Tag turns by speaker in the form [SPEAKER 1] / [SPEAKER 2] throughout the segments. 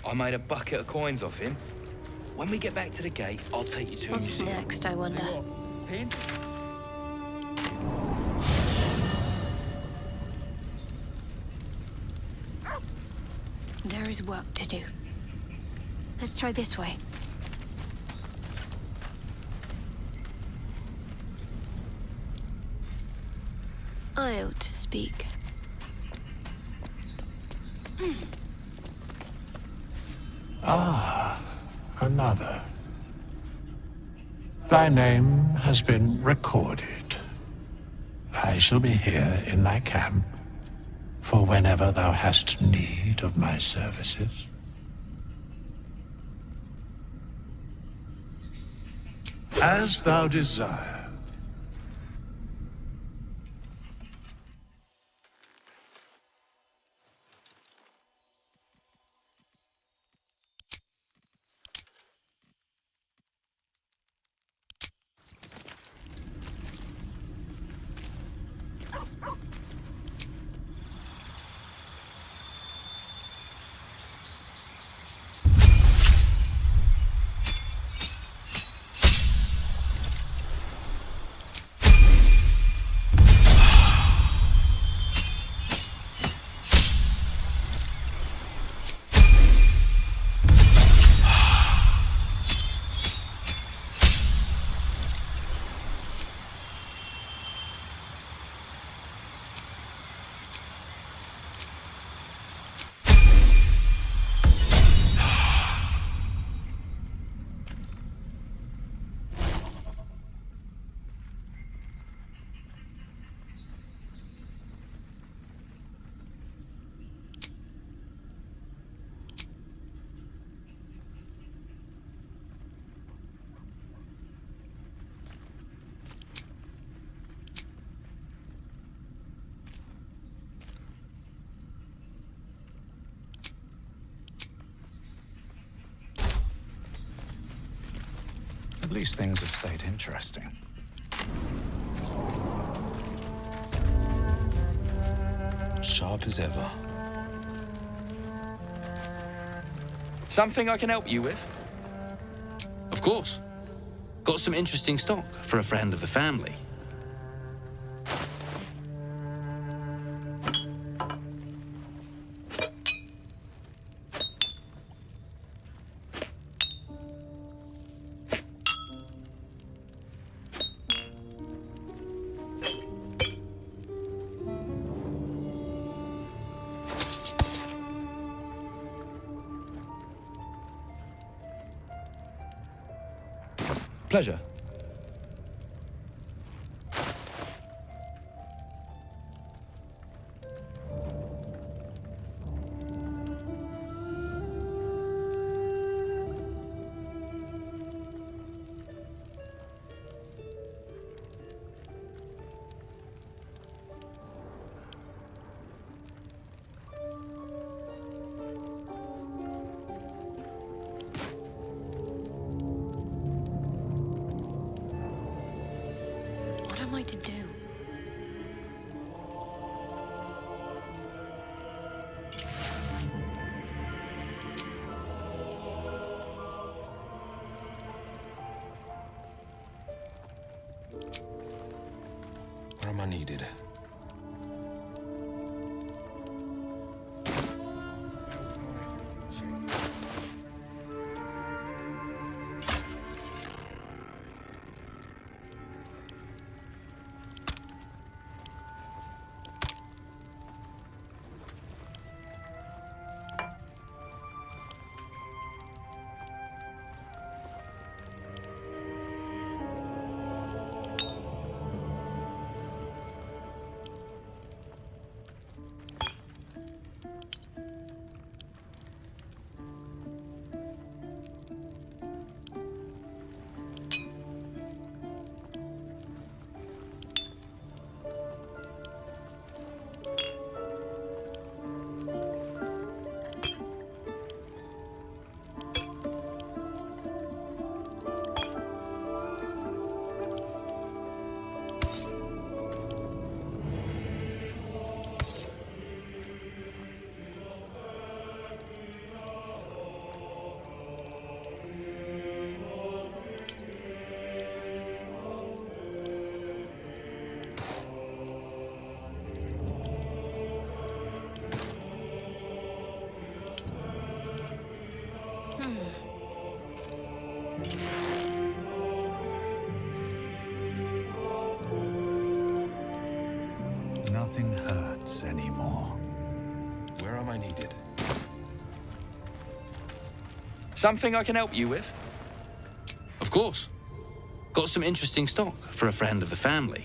[SPEAKER 1] I made a bucket of coins off him. When we get back to the gate, I'll take you to a
[SPEAKER 2] What's
[SPEAKER 1] museum.
[SPEAKER 2] next, I wonder?
[SPEAKER 3] Paint?
[SPEAKER 2] There is work to do. Let's try this way. I ought to speak.
[SPEAKER 4] Ah, another. Thy name has been recorded. I shall be here in thy camp for whenever thou hast need of my services. As thou desire.
[SPEAKER 5] At least things have stayed interesting. Sharp as ever.
[SPEAKER 1] Something I can help you with?
[SPEAKER 6] Of course. Got some interesting stock for a friend of the family.
[SPEAKER 1] Pleasure.
[SPEAKER 2] What am I to do?
[SPEAKER 5] Where am I needed? more.
[SPEAKER 1] Where am I needed? Something I can help you with?
[SPEAKER 6] Of course. Got some interesting stock for a friend of the family.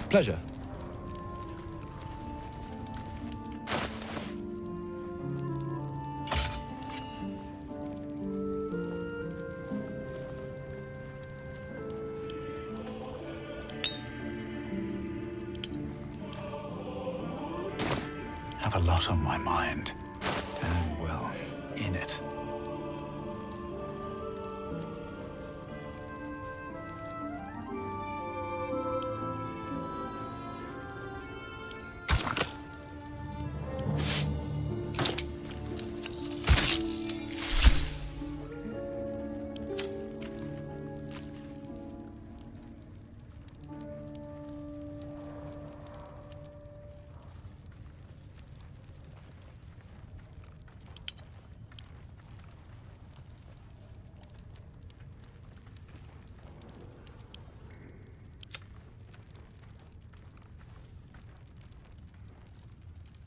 [SPEAKER 1] Pleasure.
[SPEAKER 5] Have a lot on my mind. And, well, in it.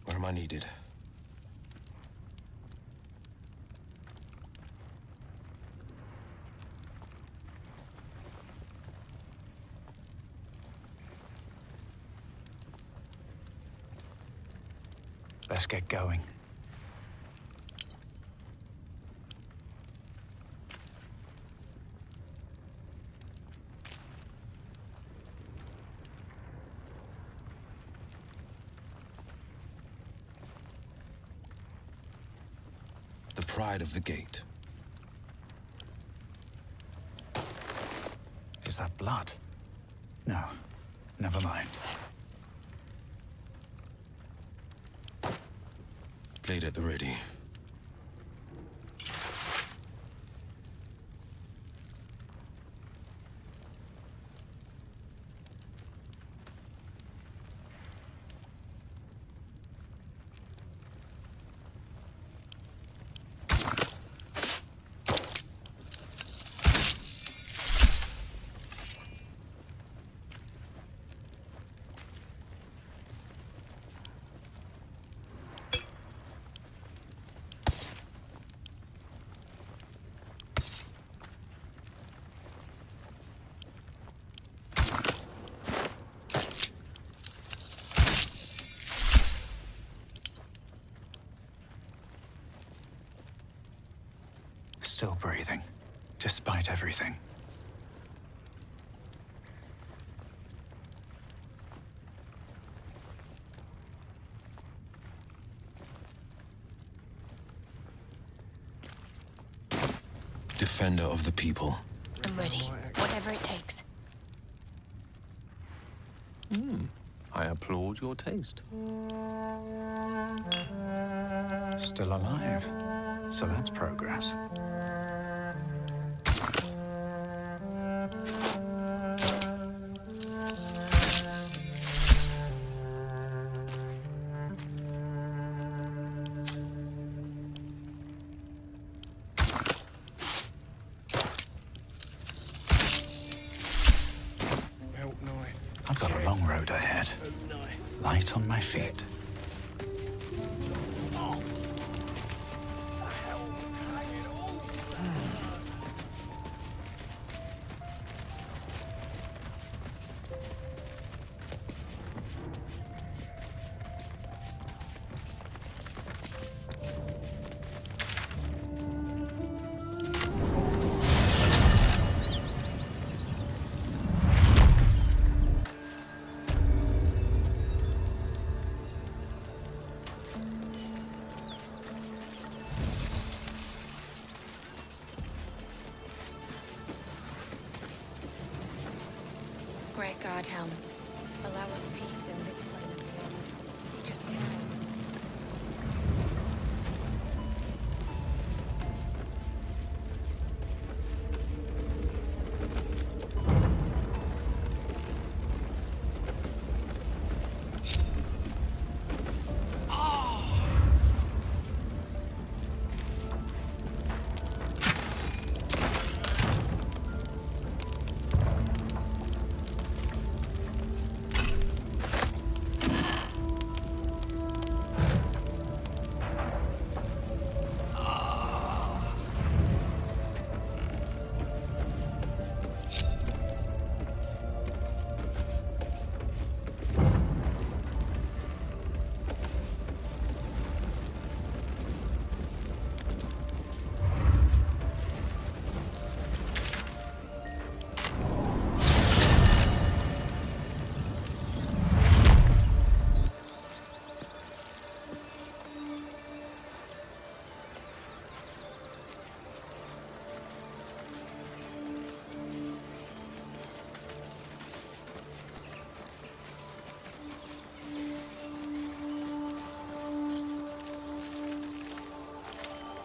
[SPEAKER 1] Where am I needed?
[SPEAKER 5] Let's get going.
[SPEAKER 1] The pride of the gate.
[SPEAKER 5] Is that blood? No, never mind.
[SPEAKER 1] Blade at the ready.
[SPEAKER 5] Still breathing, despite everything.
[SPEAKER 1] Defender of the people.
[SPEAKER 2] I'm ready. Whatever it takes.
[SPEAKER 3] I applaud your taste.
[SPEAKER 5] Still alive, so that's progress. I've got a long road ahead. Light on my feet.
[SPEAKER 2] their guard helm. Allow us peace in this plane and beyond. Teach us care.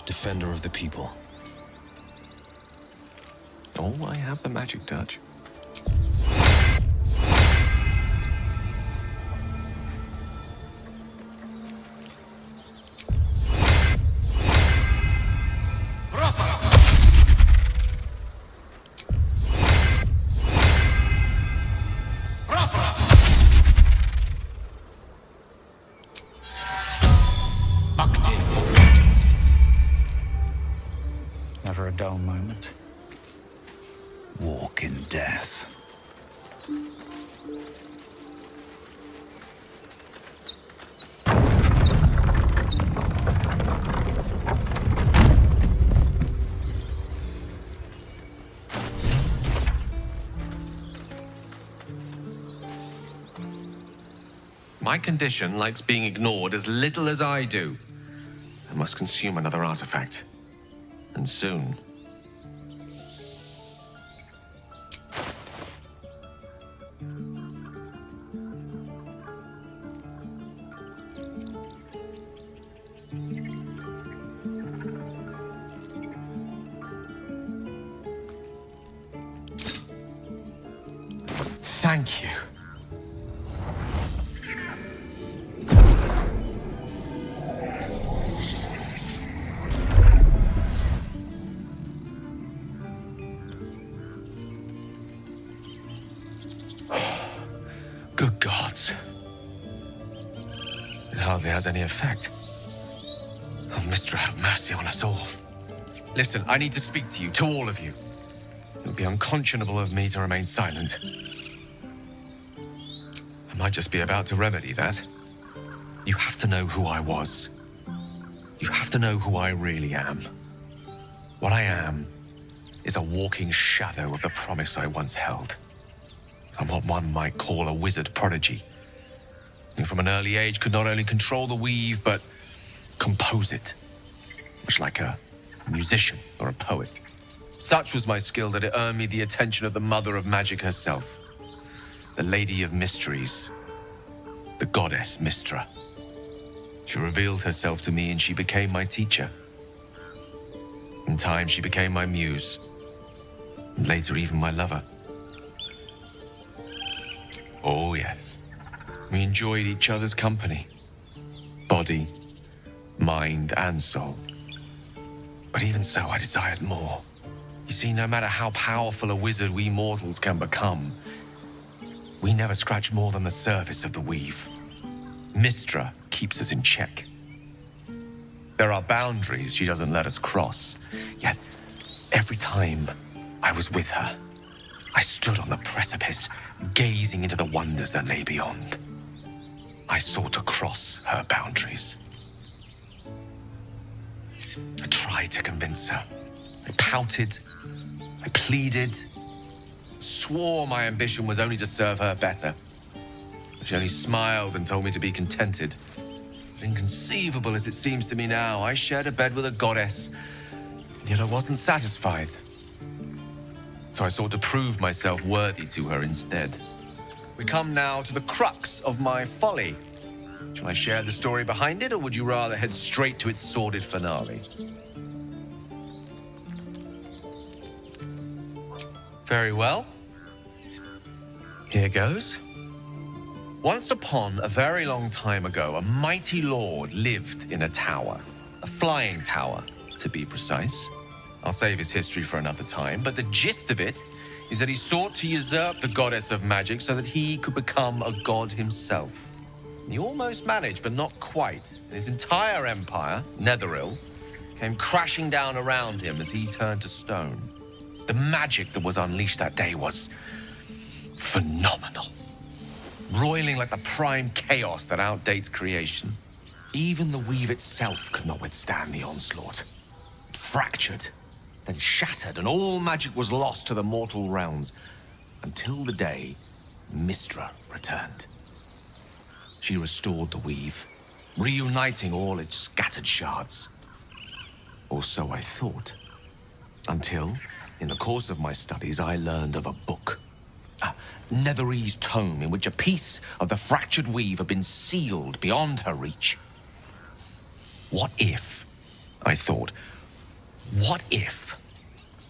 [SPEAKER 1] Defender of the people.
[SPEAKER 3] Oh, I have the magic touch.
[SPEAKER 5] Never a dull moment. Walk in death.
[SPEAKER 3] My condition likes being ignored as little as I do. I must consume another artifact. And soon. Thank you. Good gods. It hardly has any effect. Oh, Mistra, have mercy on us all. Listen, I need to speak to you, to all of you. It would be unconscionable of me to remain silent. I might just be about to remedy that. You have to know who I was. You have to know who I really am. What I am is a walking shadow of the promise I once held. I'm what one might call a wizard prodigy, who from an early age could not only control the weave, but compose it, much like a musician or a poet. Such was my skill that it earned me the attention of the mother of magic herself, the Lady of Mysteries, the goddess Mistra. She revealed herself to me and she became my teacher. In time, she became my muse, and later even my lover. Oh, yes. We enjoyed each other's company. Body, mind, and soul. But even so, I desired more. You see, no matter how powerful a wizard we mortals can become, we never scratch more than the surface of the weave. Mistra keeps us in check. There are boundaries she doesn't let us cross. Yet, every time I was with her, I stood on the precipice, gazing into the wonders that lay beyond. I sought to cross her boundaries. I tried to convince her. I pouted. I pleaded. Swore my ambition was only to serve her better. She only smiled and told me to be contented. But inconceivable as it seems to me now, I shared a bed with a goddess, and yet I wasn't satisfied. So I sought to prove myself worthy to her instead. we come now to the crux of my folly. Shall I share the story behind it, or would you rather head straight to its sordid finale? Very well. Here goes. Once upon a very long time ago, a mighty lord lived in a tower. A flying tower, to be precise. I'll save his history for another time, but the gist of it is that he sought to usurp the goddess of magic so that he could become a god himself. He almost managed, but not quite. His entire empire, Netheril, came crashing down around him as he turned to stone. The magic that was unleashed that day was phenomenal. Roiling like the prime chaos that outdates creation. Even the weave itself could not withstand the onslaught. It fractured, then shattered, and all magic was lost to the mortal realms until the day Mystra returned. She restored the weave, reuniting all its scattered shards. Or so I thought. Until, in the course of my studies, I learned of a book. A Netherese tome in which a piece of the fractured weave had been sealed beyond her reach. What if, I thought, what if,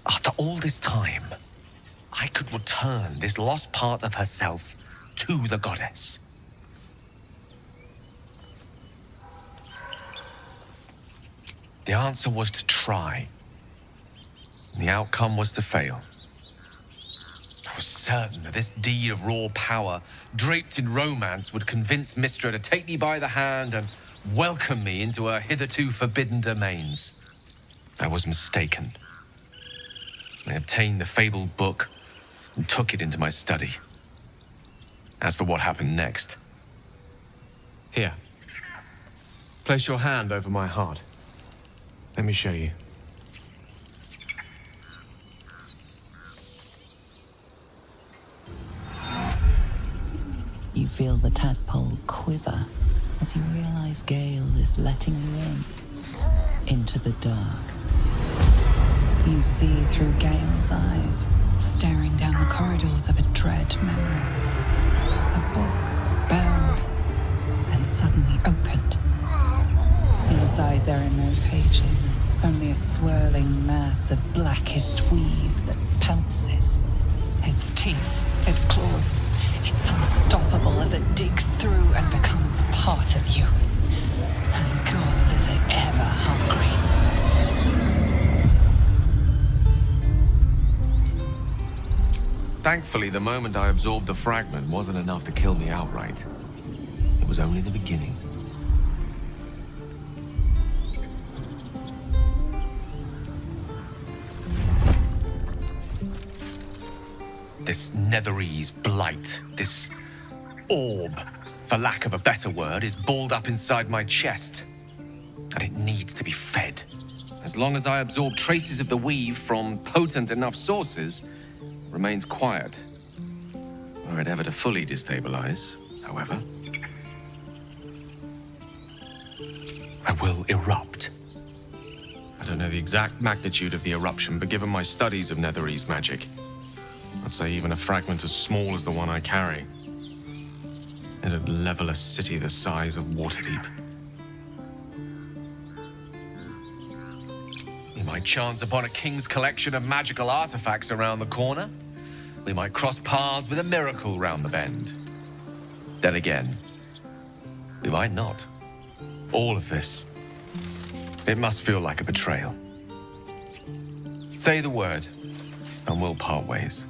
[SPEAKER 3] after all this time, I could return this lost part of herself to the goddess? The answer was to try. The outcome was to fail. I was certain that this deed of raw power, draped in romance, would convince Mystra to take me by the hand and welcome me into her hitherto forbidden domains. I was mistaken. I obtained the fabled book and took it into my study. As for what happened next... Here. Place your hand over my heart. Let me show you.
[SPEAKER 7] You feel the tadpole quiver as you realize Gale is letting you into the dark. You see through Gale's eyes, staring down the corridors of a dread memory. A book bound and suddenly opened. Inside there are no pages, only a swirling mass of blackest weave that pounces. Its teeth, its claws, it's unstoppable as it digs through and becomes part of you. And gods, is it ever hungry.
[SPEAKER 3] Thankfully, the moment I absorbed the fragment wasn't enough to kill me outright. It was only the beginning. This Netherese blight, this orb, for lack of a better word, is balled up inside my chest. And it needs to be fed. As long as I absorb traces of the weave from potent enough sources, it remains quiet. Were it ever to fully destabilize, however, I will erupt. I don't know the exact magnitude of the eruption, but given my studies of Netherese magic, I'd say even a fragment as small as the one I carry, it'd level a city the size of Waterdeep. We might chance upon a king's collection of magical artifacts around the corner. We might cross paths with a miracle round the bend. Then again, we might not. All of this, it must feel like a betrayal. Say the word, and we'll part ways.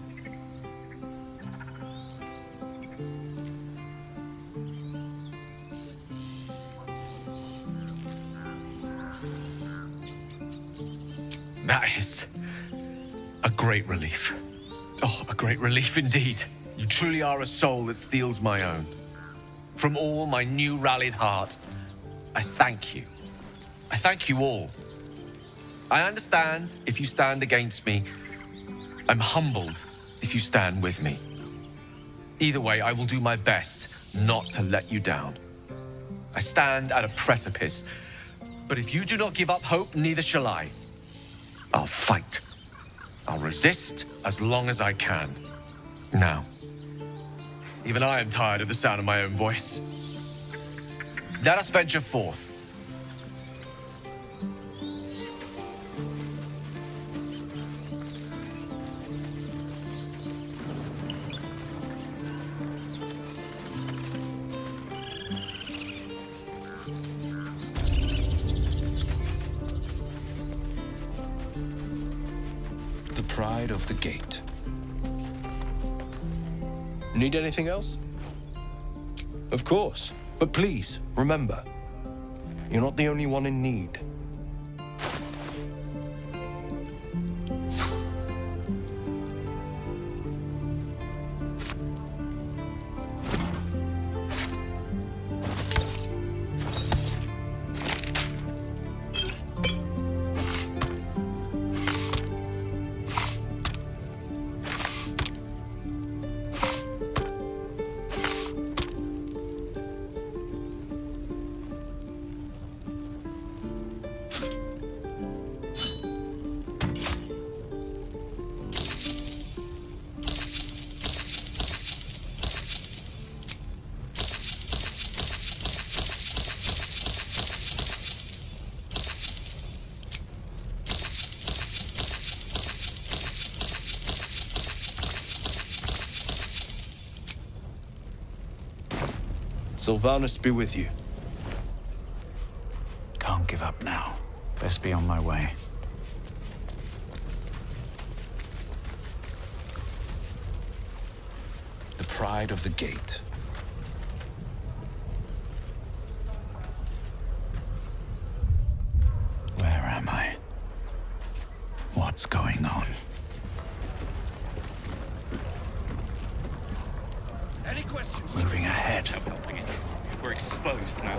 [SPEAKER 3] That is a great relief. Oh, a great relief indeed. You truly are a soul that steals my own. From all my new rallied heart, I thank you. I thank you all. I understand if you stand against me. I'm humbled if you stand with me. Either way, I will do my best not to let you down. I stand at a precipice, but if you do not give up hope, neither shall I. I'll fight. I'll resist as long as I can. Now, Even I am tired of the sound of my own voice. Let us venture forth.
[SPEAKER 1] The pride of the gate.
[SPEAKER 8] Need anything else? Of course. But please, remember, you're not the only one in need. Sylvanus be with you.
[SPEAKER 5] Can't give up now. Best be on my way.
[SPEAKER 1] The pride of the gate.
[SPEAKER 5] Where am I? What's going on?
[SPEAKER 1] Any questions?
[SPEAKER 5] Moving ahead.
[SPEAKER 3] We're exposed now.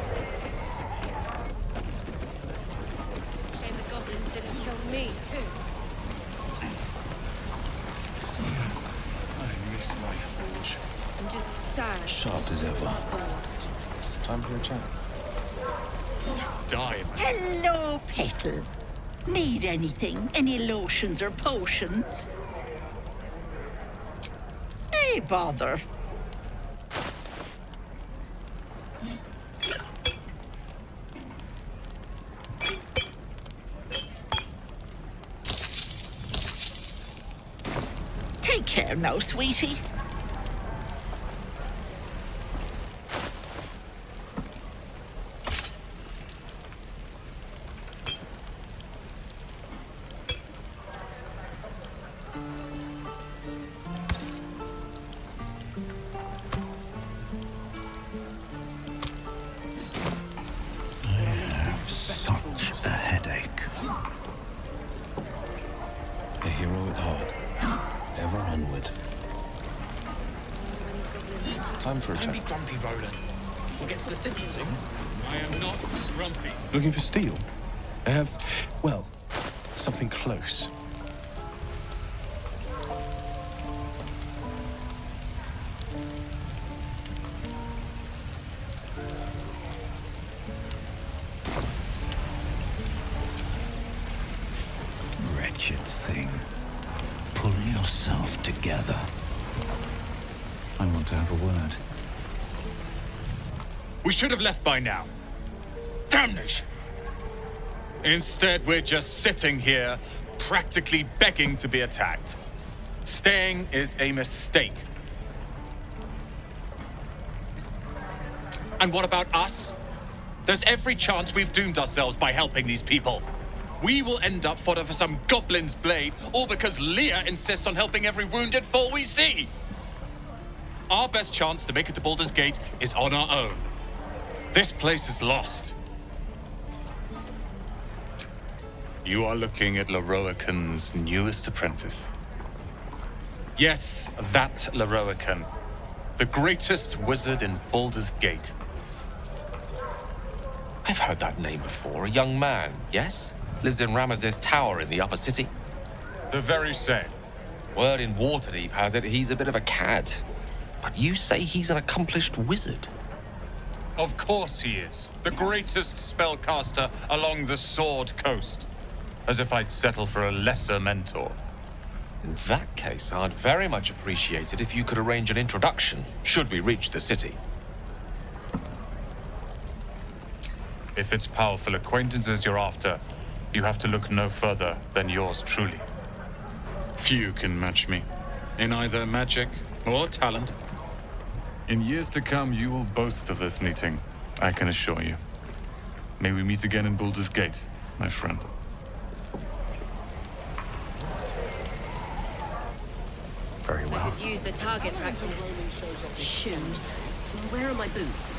[SPEAKER 9] Shame the goblins didn't kill me, too.
[SPEAKER 1] I miss my forge.
[SPEAKER 9] I'm just sad.
[SPEAKER 1] Sharp as ever. Time for a chat.
[SPEAKER 3] Dive.
[SPEAKER 10] Hello, Petal. Need anything? Any lotions or potions? Hey, bother. Take care now, sweetie.
[SPEAKER 5] Such a headache.
[SPEAKER 1] A hero at heart. Ever onward. Time for a chat.
[SPEAKER 6] grumpy, Roland. We'll get to the city soon.
[SPEAKER 3] I am not grumpy.
[SPEAKER 8] Looking for steel? I have, well, something close.
[SPEAKER 5] Wretched thing. Pull yourself together. I want to have a word.
[SPEAKER 3] We should have left by now. Damnation! Instead, we're just sitting here, practically begging to be attacked. Staying is a mistake. And what about us? There's every chance we've doomed ourselves by helping these people. We will end up fodder for some goblin's blade, all because Leah insists on helping every wounded foe we see. Our best chance to make it to Baldur's Gate is on our own. This place is lost. You are looking at Leroican's newest apprentice. Yes, that Leroican. The greatest wizard in Baldur's Gate.
[SPEAKER 11] I've heard that name before. A young man, yes? Lives in Ramaz's tower in the upper city.
[SPEAKER 3] The very same.
[SPEAKER 11] Word in Waterdeep has it he's a bit of a cad. But you say he's an accomplished wizard.
[SPEAKER 3] Of course he is. The greatest spellcaster along the Sword Coast. As if I'd settle for a lesser mentor. In that case, I'd very much appreciate it if you could arrange an introduction, should we reach the city.
[SPEAKER 12] If it's powerful acquaintances you're after, you have to look no further than yours truly.
[SPEAKER 5] Few can match me, in either magic or talent.
[SPEAKER 12] In years to come, you will boast of this meeting, I can assure you. May we meet again in Baldur's Gate, my friend.
[SPEAKER 5] Very well.
[SPEAKER 9] I could use the target practice.
[SPEAKER 10] Shoes. Where are my boots?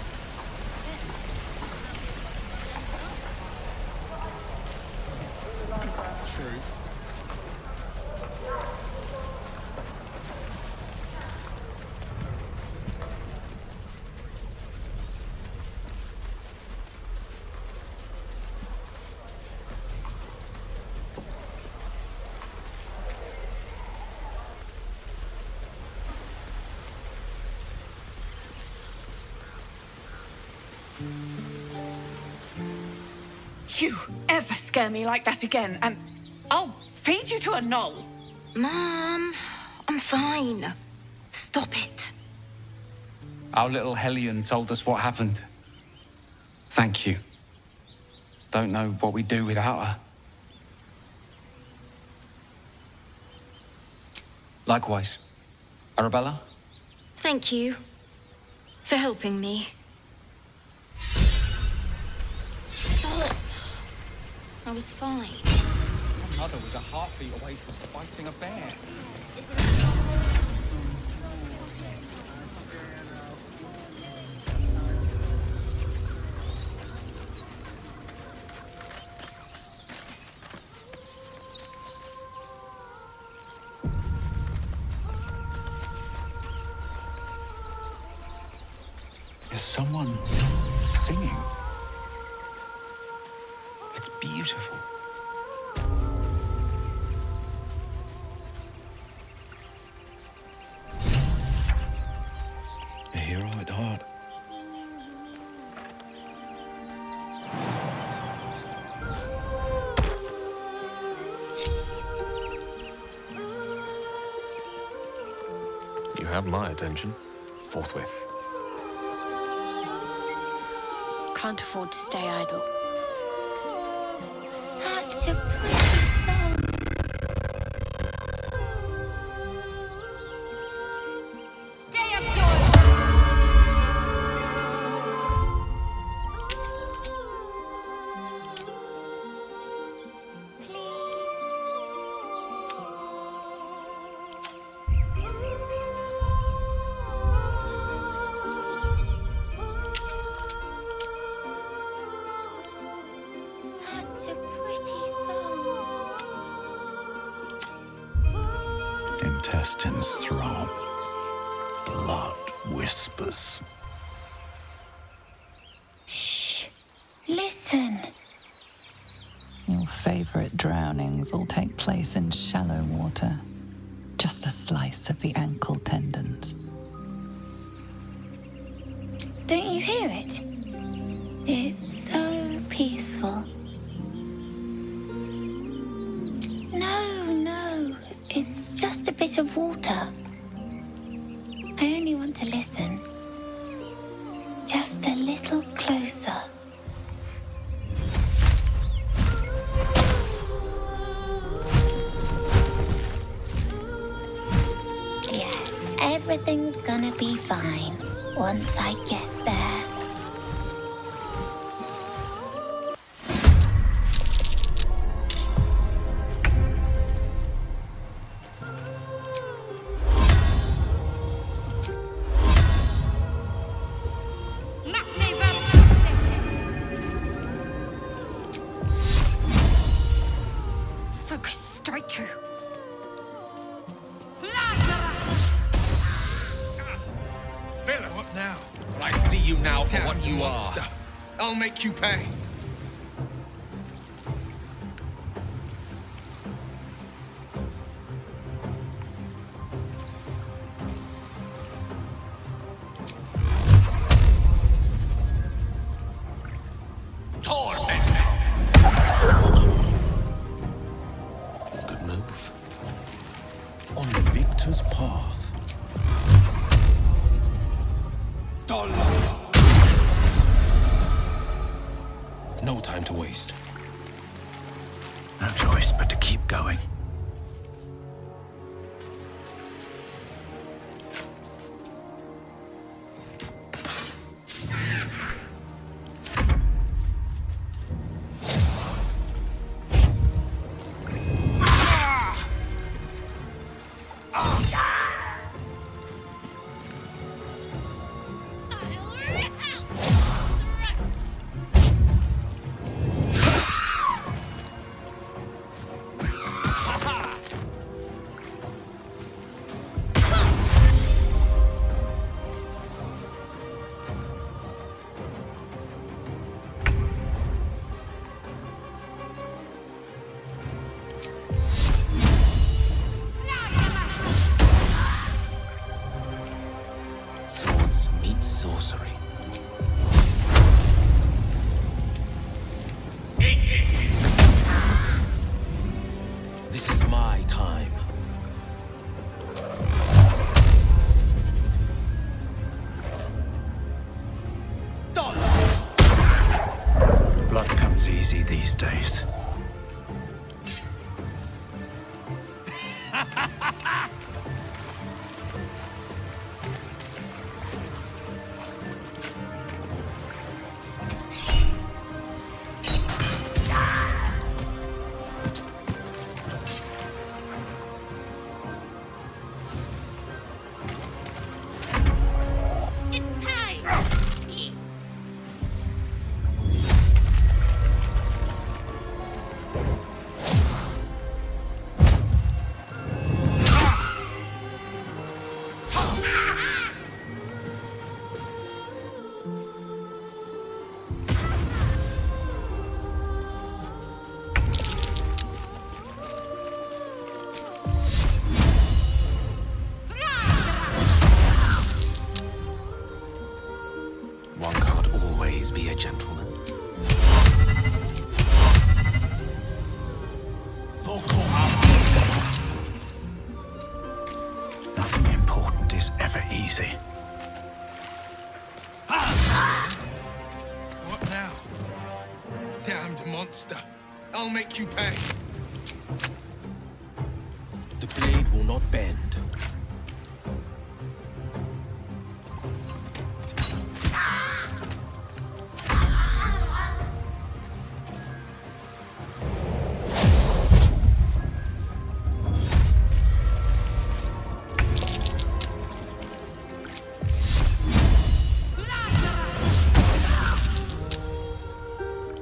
[SPEAKER 13] You ever scare me like that again, and I'll feed you to a knoll.
[SPEAKER 2] Mom, I'm fine. Stop it.
[SPEAKER 14] Our little Hellion told us what happened. Thank you. Don't know what we'd do without her. Likewise. Arabella?
[SPEAKER 2] Thank you for helping me. Stop. I was fine.
[SPEAKER 14] My mother was a heartbeat away from fighting a bear.
[SPEAKER 5] Is someone singing?
[SPEAKER 3] It's beautiful.
[SPEAKER 5] A hero at heart.
[SPEAKER 3] You have my attention.
[SPEAKER 5] Forthwith.
[SPEAKER 2] Can't afford to stay idle.
[SPEAKER 10] Such a pretty song.
[SPEAKER 9] Day of joy!
[SPEAKER 10] Such a pretty song.
[SPEAKER 5] Intestines throb. Blood whispers.
[SPEAKER 10] Shh. Listen.
[SPEAKER 7] Your favorite drownings all take place in shallow water. Just a slice of the ankle tendons.
[SPEAKER 10] Don't you hear it? It's so peaceful. No, it's just a bit of water. I only want to listen. Just a little closer. Yes, everything's gonna be fine once I get there.
[SPEAKER 2] Focus straight through.
[SPEAKER 11] Villain! What now? I see you now for what you are. I'll make you pay.
[SPEAKER 3] Good move.
[SPEAKER 11] on the victor's path. No time to waste.
[SPEAKER 5] No choice but to keep going.
[SPEAKER 11] Swords meet sorcery. This is my time.
[SPEAKER 5] Blood comes easy these days.
[SPEAKER 9] It's time!
[SPEAKER 11] One can't always be a gentleman.
[SPEAKER 5] Nothing important is ever easy.
[SPEAKER 11] What now? Damned monster. I'll make you pay. The blade will not bend.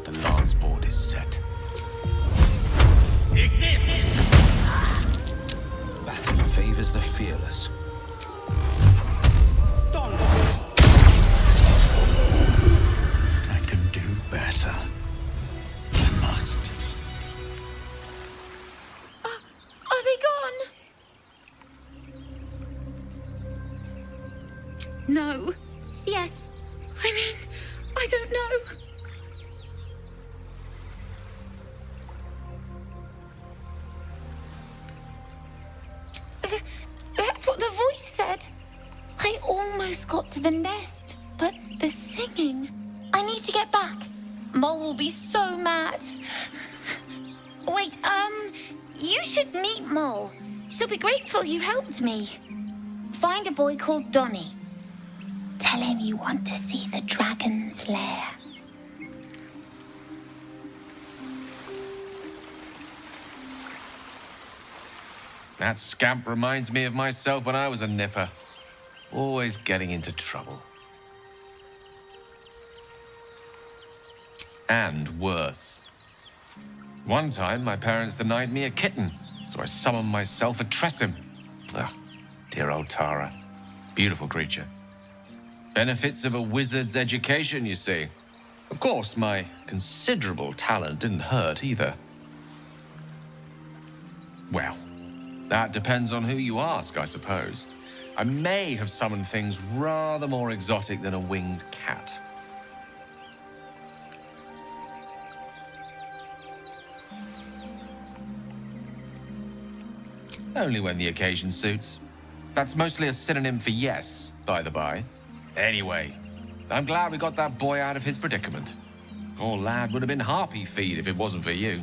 [SPEAKER 11] The lance board is set. Battle favors the fearless.
[SPEAKER 5] I can do better. I must.
[SPEAKER 10] Are they gone?
[SPEAKER 2] No.
[SPEAKER 10] Yes. I mean, I don't know. That's what the voice said. I almost got to the nest, but the singing. I need to get back. Mole will be so mad. Wait, you should meet Mole. She'll be grateful you helped me. Find a boy called Donny. Tell him you want to see the dragon's lair.
[SPEAKER 3] That scamp reminds me of myself when I was a nipper. Always getting into trouble. And worse. One time, my parents denied me a kitten, so I summoned myself a Tressim. Ah, dear old Tara. Beautiful creature. Benefits of a wizard's education, you see. Of course, my considerable talent didn't hurt either. Well, that depends on who you ask, I suppose. I may have summoned things rather more exotic than a winged cat. Only when the occasion suits. That's mostly a synonym for yes, by the by. Anyway, I'm glad we got that boy out of his predicament. Poor lad would have been harpy feed if it wasn't for you.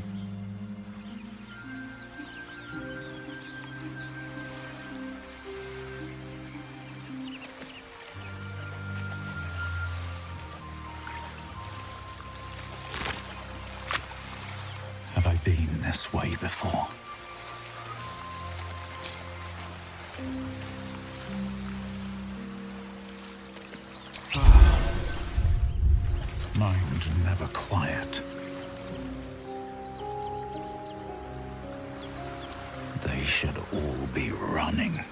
[SPEAKER 5] Have I been this way before? Mind never quiet. They should all be running.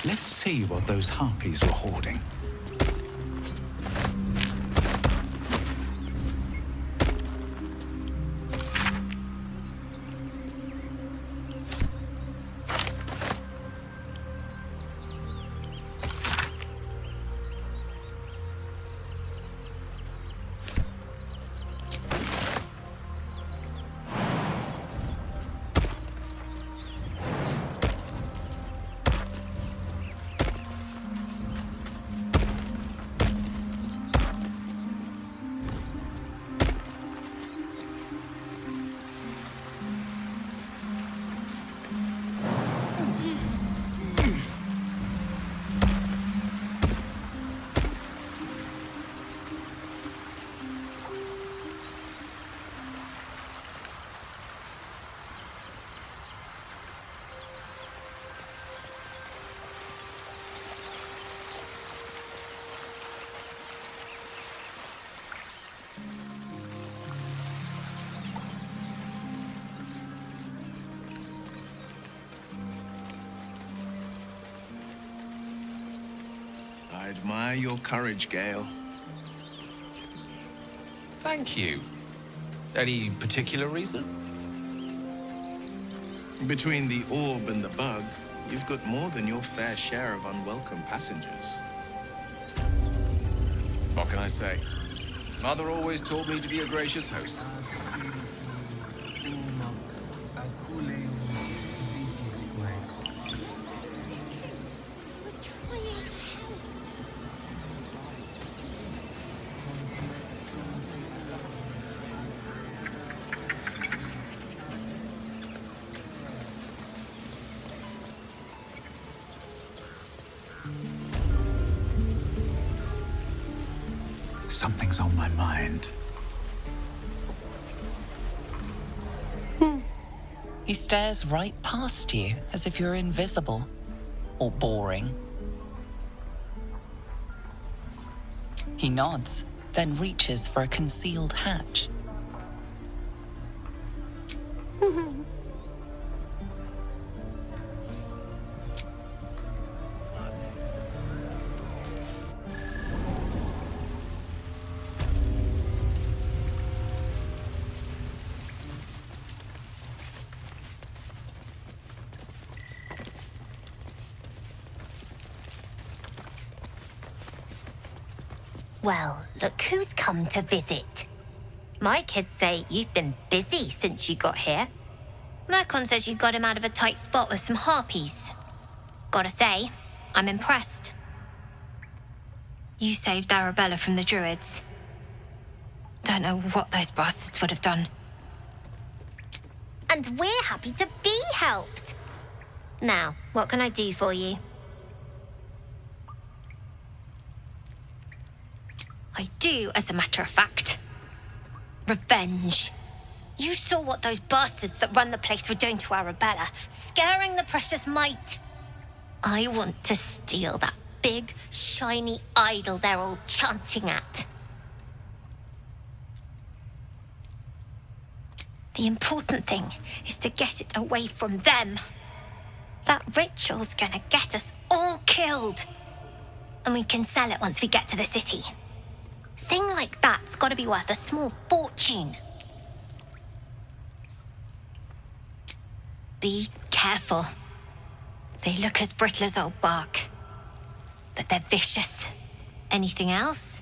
[SPEAKER 5] Let's see what those Harpies were hoarding.
[SPEAKER 11] I admire your courage, Gale.
[SPEAKER 3] Thank you. Any particular reason?
[SPEAKER 11] Between the orb and the bug, you've got more than your fair share of unwelcome passengers.
[SPEAKER 3] What can I say? Mother always taught me to be a gracious host.
[SPEAKER 5] Something's on my mind.
[SPEAKER 7] He stares right past you, as if you're invisible. Or boring. He nods, then reaches for a concealed hatch.
[SPEAKER 10] Well, look who's come to visit. My kids say you've been busy since you got here. Mercon says you got him out of a tight spot with some Harpies. Gotta say, I'm impressed. You saved Arabella from the Druids. Don't know what those bastards would have done. And we're happy to be helped. Now, what can I do for you? I do, as a matter of fact. Revenge. You saw what those bastards that run the place were doing to Arabella, scaring the precious mite. I want to steal that big, shiny idol they're all chanting at. The important thing is to get it away from them. That ritual's gonna get us all killed. And we can sell it once we get to the city. Thing like that's gotta be worth a small fortune. Be careful. They look as brittle as old bark, but they're vicious. Anything else?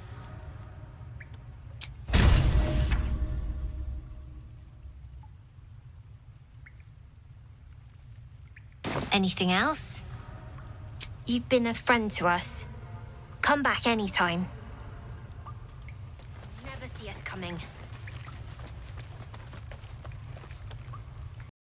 [SPEAKER 10] Anything else? You've been a friend to us. Come back anytime. Never see us coming.